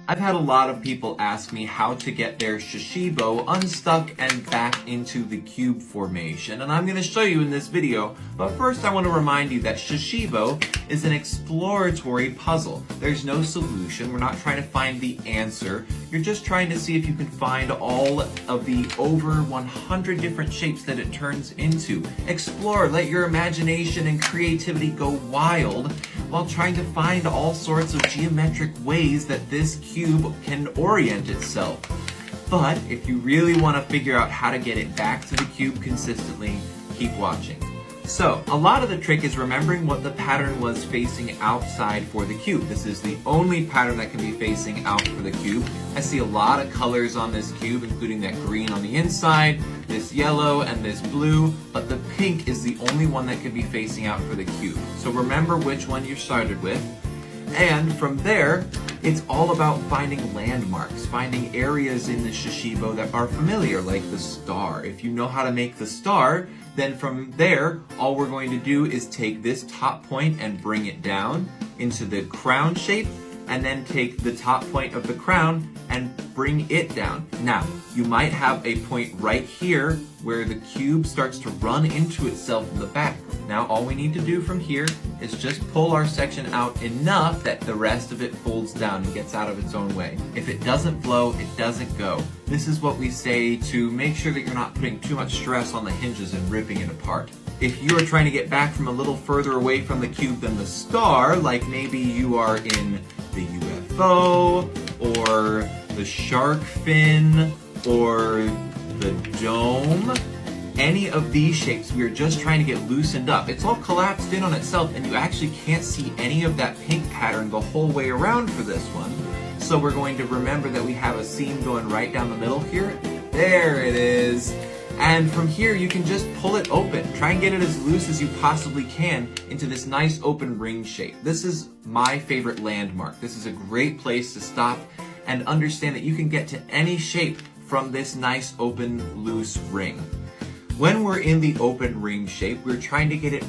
I've had a lot of people ask me how to get their shashibo unstuck and back into the cube formation, and I'm going to show you in this video. But first I want to remind you that shashibo is an exploratory puzzle. There's no solution. We're not trying to find the answer. You're just trying to see if you can find all of the over 100 different shapes that it turns into. Explore, let your imagination and creativity go wild while trying to find all sorts of geometric ways that this cube can orient itself. But if you really want to figure out how to get it back to the cube consistently, keep watching. So, a lot of the trick is remembering what the pattern was facing outside for the cube. This is the only pattern that can be facing out for the cube. I see a lot of colors on this cube, including that green on the inside, this yellow, and this blue, but the pink is the only one that can be facing out for the cube. So remember which one you started with, and from there, it's all about finding landmarks, finding areas in the shashibo that are familiar, like the star. If you know how to make the star, then from there, all we're going to do is take this top point and bring it down into the crown shape, and then take the top point of the crown and bring it down. Now, you might have a point right here where the cube starts to run into itself in the back. Now, all we need to do from here is just pull our section out enough that the rest of it folds down and gets out of its own way. If it doesn't flow, it doesn't go. This is what we say to make sure that you're not putting too much stress on the hinges and ripping it apart. If you are trying to get back from a little further away from the cube than the star, like maybe you are in the UFO, or the shark fin, or the dome, any of these shapes, we are just trying to get loosened up. It's all collapsed in on itself, and you actually can't see any of that pink pattern the whole way around for this one. So we're going to remember that we have a seam going right down the middle here. There it is. And from here, you can just pull it open. Try and get it as loose as you possibly can into this nice open ring shape. This is my favorite landmark. This is a great place to stop and understand that you can get to any shape from this nice open loose ring. When we're in the open ring shape, we're trying to get it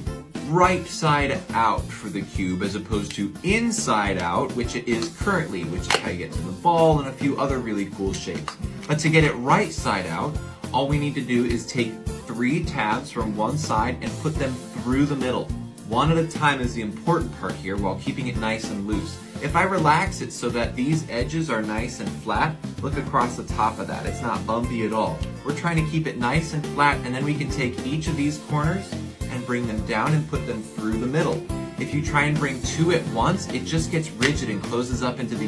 right side out for the cube as opposed to inside out, which it is currently, which is how you get to the ball and a few other really cool shapes. But to get it right side out, all we need to do is take 3 tabs from one side and put them through the middle. One at a time is the important part here while keeping it nice and loose. If I relax it so that these edges are nice and flat, look across the top of that. It's not bumpy at all. We're trying to keep it nice and flat, and then we can take each of these corners and bring them down and put them through the middle. If you try and bring 2 at once, it just gets rigid and closes up into the